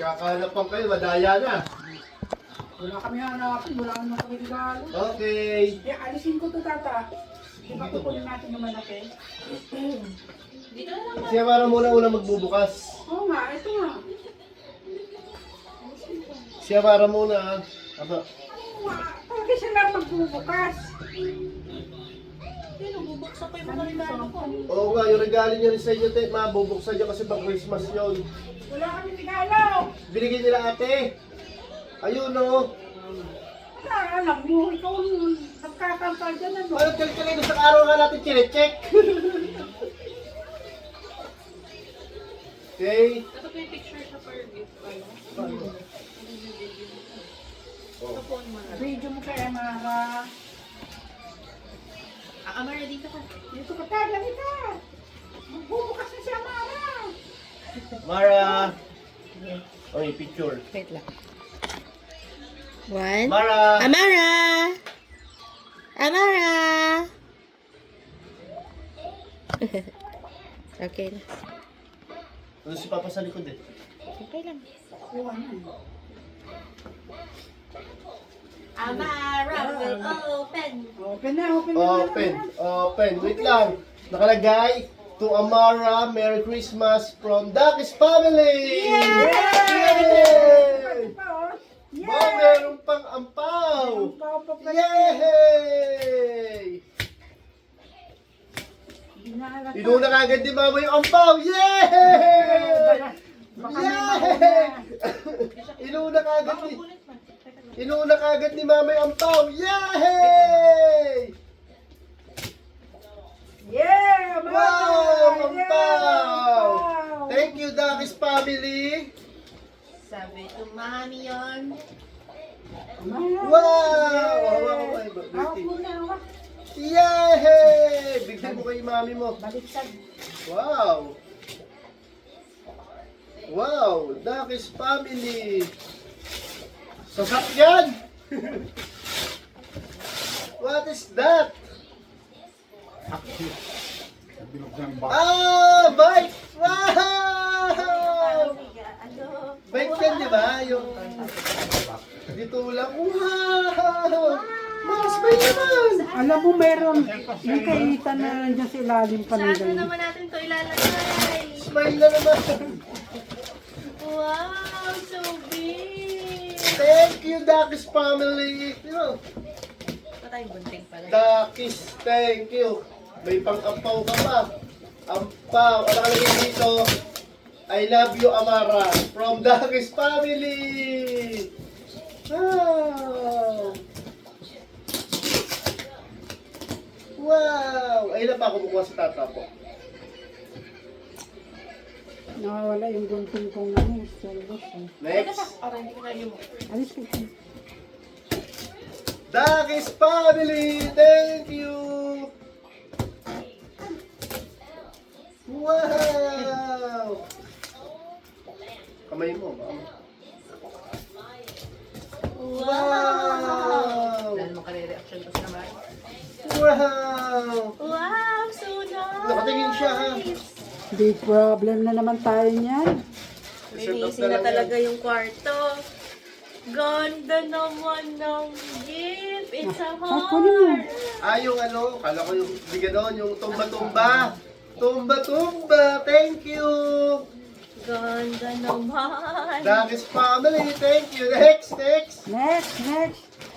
Kakahanapan kayo, madaya na. Wala kami hanapin, wala naman kami regalo. Okay. Eh, alisin ko to, tata. Di ba kukunin natin yung malaki? Dito na lang. Siya para muna magbubukas. Oo nga, ito nga. Siya para muna. Aba. Oo nga, talaga siya lang magbubukas. Sino, bubuksan ko yung mga regalo ko. Oo nga, yung regalo niyo rin sa inyo, te. Mabubuksan niyo kasi pag Christmas yun. Wala kami regalo. Binigyan nila ate. Ayun o. Wala, alam mo, ikaw ang nagkakampal dyan, ano? Parang kalit sa araw nga natin chinecheck. Okay. Ito po yung picture sa per gift. Oh. Ito po yung mga. Video mo kaya, Mara. Amara, dito ka. Dito ka tayo, dali ka. Magbubukas na siya, Mara. Mara. Okay, picture. Wait lang. One. Mara. Amara! Amara! Okay na. Ano si Papa sa likod eh? Okay lang. Oo, ano? Amara will open. Open na, open na. Open. Open. Wait lang. Nakalagay. To Amara, Merry Christmas from Dakis family! Yay! Yay! Yay! Wow, meron pang ampaw! Yay! Inuna kagad ni Mama yung ampaw! Yay! Yay! Inuna kagad ni Mama yung ampaw! Yay! Yeah! Wow! Ampaw! Thank you, Dakis family! Sabi ko, mami yun. Wow! Hawak ko kayo. Yay! Bigyan mo kay mami mo. Baliktad. Wow! Wow! Dakis family! Sasakyan! What is that? Ah! Bike! Wow! Bike yan, di ba? Yung dito lang. Wow! Mas bike naman! Alam mo, meron yung kainitan na nandiyan sa ilalim pa ng Saan na ganyan. naman natin ito ilalagay? Smile na naman! Wow, so big! Thank you, Dakis family! You know, Patay bunting pala. Dakis, thank you! May pang-ampaw ka pa. Ampaw. Ano nakalagay dito? I love you, Amara. From Dakis family. Wow. Wow. Ay na pa ako bukuha sa tata po. Nakawala yung gunting kong ano, service. Next. Aray, hindi ko na yung Alis ka. Dakis family. Thank you. Wow. Kamay mo, mama. Wow! Dahil mo kare-reaction ko sa naman. Wow! Wow, so nice! Nakatingin siya, ha? Big problem na naman tayo niyan. Linisin na talaga yung kwarto. Ganda naman ng gift. It's a kunin mo. heart. Yung ano, kala ko yung biga doon, yung tumba-tumba. Tumba-tumba, thank you! Ganda naman. Dakis family, thank you. Next, next. Next.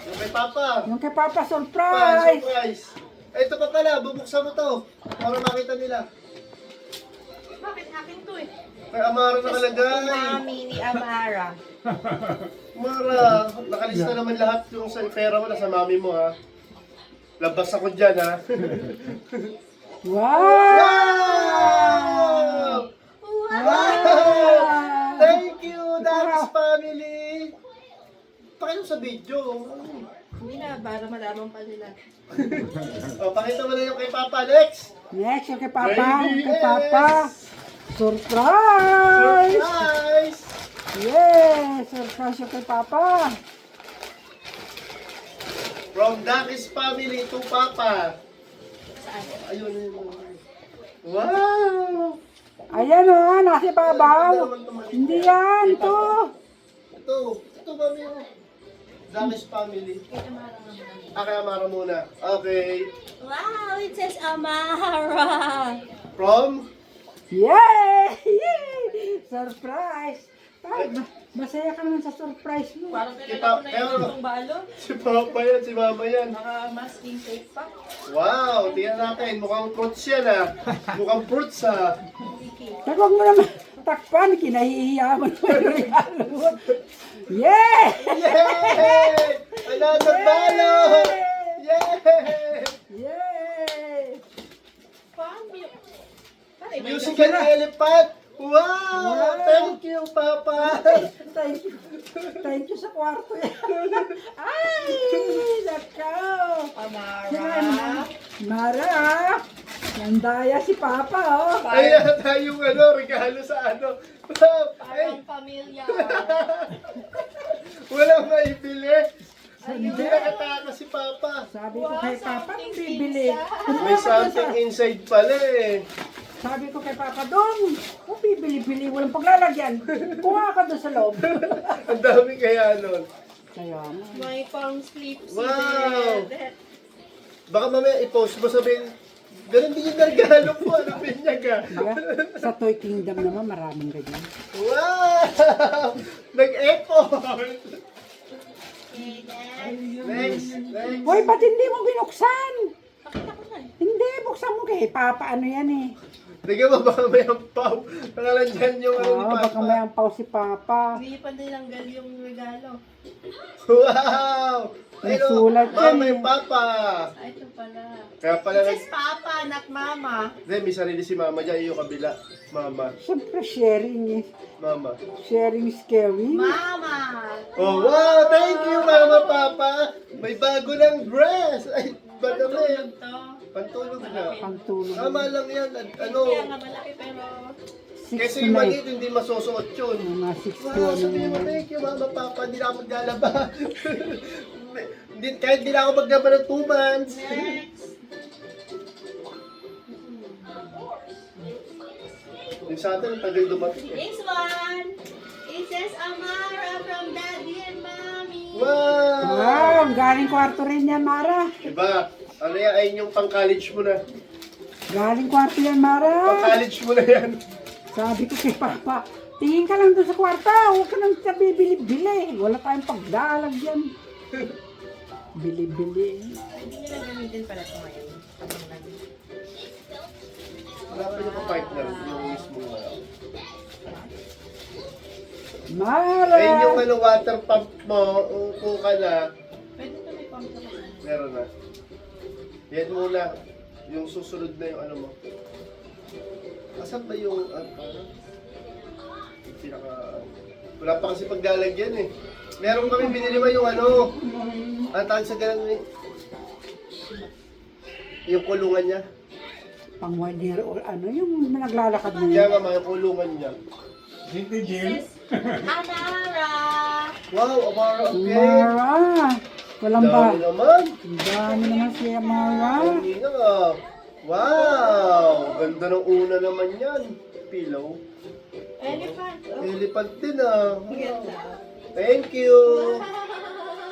Yung kay Papa. Yung kay Papa, Pa, surprise! surprise. Ito pa pala, bubuksan mo to. Para makita nila. Bakit akin to eh? Kay Amara nakalagay. Mami ni Amara. Amara, nakalista naman lahat yung sa pera mo na sa mami mo, ha. Labas ako dyan, ha. Wow! Wow! Thank you, Dakis family! Pakita mo sa video. Hindi na, para malaman pa nila. Pakita mo na yung kay Papa. Next! Next, yung kay Papa. Lady Yung kay Papa. S. Surprise! Surprise! Yes! Surprise yung kay Papa. From Dakis family to Papa. Saan? Ayun. Wow! Ayan o, nasa babaw. Hindi yan, to. ito. Ito, mami. Oh. Danish family. Kay Amara muna. Okay. Wow, it says Amara. From? Yay! Yay! Surprise! Masaya ka naman sa surprise mo. Parang Kita- pinala ko na kaya- yung itong balo. Si Papa yan, si Mama yan. Naka masking tape pa. Wow, tingnan natin. Mukhang fruits yan ah. Mukhang fruits ah. Pero huwag mo naman takpan, kinahihiya mo naman yung regalo mo. Yeah! Yay! Another balot! Yay! Yay! Paano yun? Musical elephant! Wow! Wow! Thank you, Papa! Thank you. Thank you sa kwarto yan. Ay! Nakaw! Amara. Mara! Nandaya si Papa, oh. Ayan tayong regalo sa ano. Wow! Ay, Parang pamilya. walang maibili. Hindi. Hindi nakataka si Papa. Sabi ko kay Papa, bibili. May something inside pala eh. Sabi ko kay Papa, doon, kung bibili-bili, walang paglalagyan. Kuha ka doon sa loob. Ang dami kaya nun. Kaya nga. May pang sleep Wow! bed. Baka mamaya i-post mo sabihin, ganun din yung regalo ko, ano binyag ah. Diba? Sa Toy Kingdom naman, maraming ganyan. Wow! Nag-echo! Next! Next! Hoy, ba't hindi mo binuksan? Pakita ko na. Hindi, buksan mo kay Papa, ano yan eh. Tingnan mo baka may ampaw. Nakalan dyan yung ano ni Oo, Papa. baka may ampaw si Papa. Hindi pa nilanggal yung regalo. Wow! May Ayun, sulat yan Mama eh. yung Papa. Ah, ito pala. Kaya pala It says Papa, not Mama. Hindi, may sarili si Mama dyan. Yung kabila. Mama. Siyempre, sharing eh. Mama. Sharing is caring. Mama! Oh, wow! Thank you, Mama, Papa! May bago ng dress! Ay, bago na yan. Tulog to. Pantulog na. Pantulog. Tama lang yan. Ano? Kaya nga malaki pero... 6 Kasi to yung 9. maliit, hindi masusuot yun. Mga 6 to Wow, sabihin mo, thank you, Mama, Papa. Hindi na ako maglalaba. Kahit hindi na ako maglaba ng 2 months. Next! Yung sa atin, ang tagal dumating eh. This one! It says Amara from Daddy and Mommy. Wow! Wow, galing kwarto rin yan, Mara. Diba? Ano yan, ayun yung pang-college mo na. Galing kwarto yan, Mara. Pang-college mo na yan. Sabi ko kay Papa, tingin ka lang doon sa kwarta, huwag ka nang bibili-bili. Wala tayong paglalagyan. Bili-bili. Hindi nyo lang gamitin pala ito ngayon. Habang nag- Wala pa yung partner, yung mismo. Mara! Ayun yung water pump mo, upo ka na, Pwede ito may pump na kasi. meron na. Yan muna. Yung susunod na yung ano mo. Asan ba yung parang? Yung pinaka... Wala pa kasi paglalagyan eh. Meron kami binili mo yung ano. Ang tawag sa ganun eh. Yung kulungan niya. Pang 1 year old, ano yung naglalakad na Kaya yun? nga mga kulungan niya. Amara! Wow, Amara, okay. Mara! Walang ba? Dami naman. Ang dami naman si Mara. Hindi na nga. Wow! Ganda ng una naman yan. Pillow. Elephant! Oh, Elephant din ah. ganda. Thank you.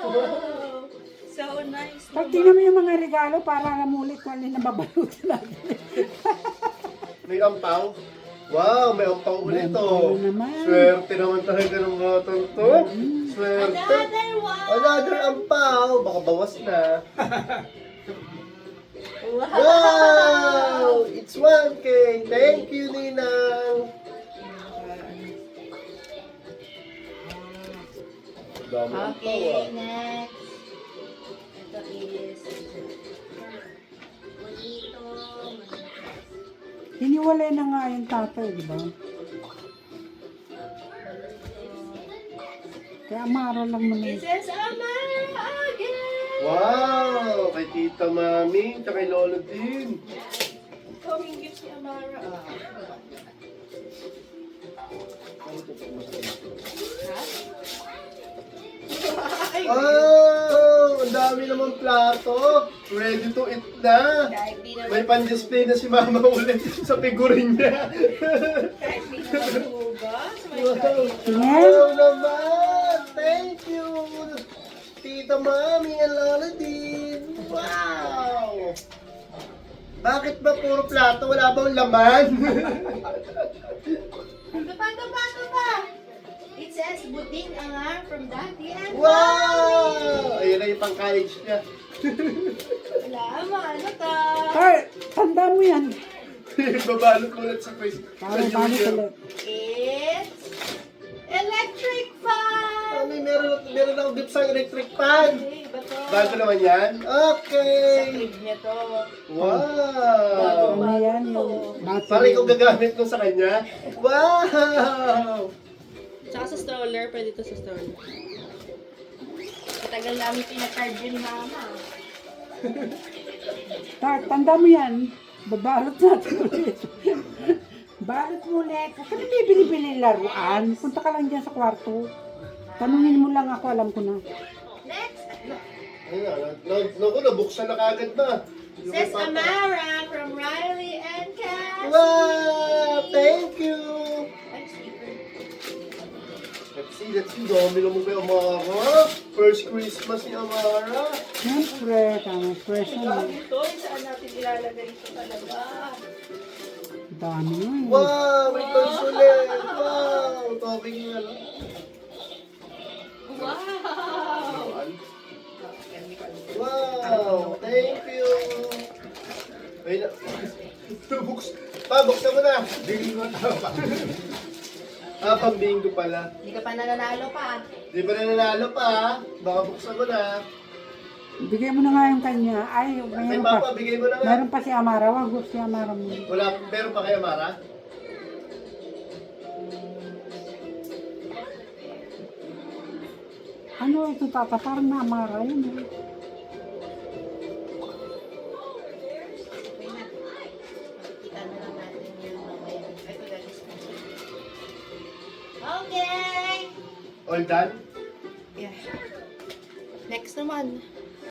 Wow! So nice. Pag tingnan mo yung mga regalo, para namulit ko alin na babalutin natin. May ampaw? Wow, may ampaw ulit May ampaw oh. naman. Swerte naman talaga ng mga to. Swerte. Another one! Another ampaw. Baka bawas na. Wow! Wow! It's 1K. Thank you, Ninang. Dami ampaw Okay, ah. next. Ito is... Bonito. Hiniwalay na nga yung tatay, di ba? Kaya Mara lang naman. It says Amara again! Wow! Kay Tita Mami, tsaka kay Lolo din. Coming gift si Amara. Wow! Ang dami naman plato. Ready to eat na. Kahit di May naman, pan-display na si Mama ulit sa figurin niya. kahit di naman hugas, may Wow! kain. Tingnan. Wow naman! Lola Mami and Lola Din. Wow! Bakit ba puro plato? Wala bang laman? Ito pa. It says, buting angar from Daddy and Wow! Ayun na yung pang-college niya. Wala, ano to? Ay, tanda mo yan. Babalot mo ulit sa face. Para balik ulit. It's electric fan! Mami, meron akong gift sa electric fan. Okay, ba to? Bago naman yan? Sa Okay! crib niya to. Wow! Ano yan? Yung battery. Parang ikaw gagamit nung sa kanya? Wow! Tsaka sa stroller, pwede to sa stroller. Matagal namin pinag-card yun ni Mama. Tanda mo yan. Babalot natin ulit. Balot mo ulit. Huwag ka na bibili-bili laruan. Punta ka lang dyan sa kwarto. Tanungin mo lang ako, alam ko na. Next, Naku, nabuksan na kagad na. says Amara from Riley and Cass. Wow! Thank you! Ay, sticker. Let's see. Dami naman kay Amara. First Christmas ni Amara. Siyempre, tama. Fresh na. Grabe ito, saan natin ilalagay ito talaga? Dami yun. Wow! May toys ulit! Wow! Talking nga lang. Wow! Wow! Thank you! Ay na. Buksan mo na! Bingo na pa. Pang bingo pala. Hindi ka pa nananalo pa. Di ba nanalo pa? Baka buksan mo na. Bigay mo na nga yung kanya. Ay, Ay, mayroon Papa, pa. bigay mo na nga. Meron pa si Amara. Wag gusto si Amara mo. Wala, meron pa kay Amara? Ano ito, tata? Parang na Amara yun. Eh. Okay na. Makikita na lang natin yung mamaya. Ito guys. Okay! All done? Yeah. Next naman.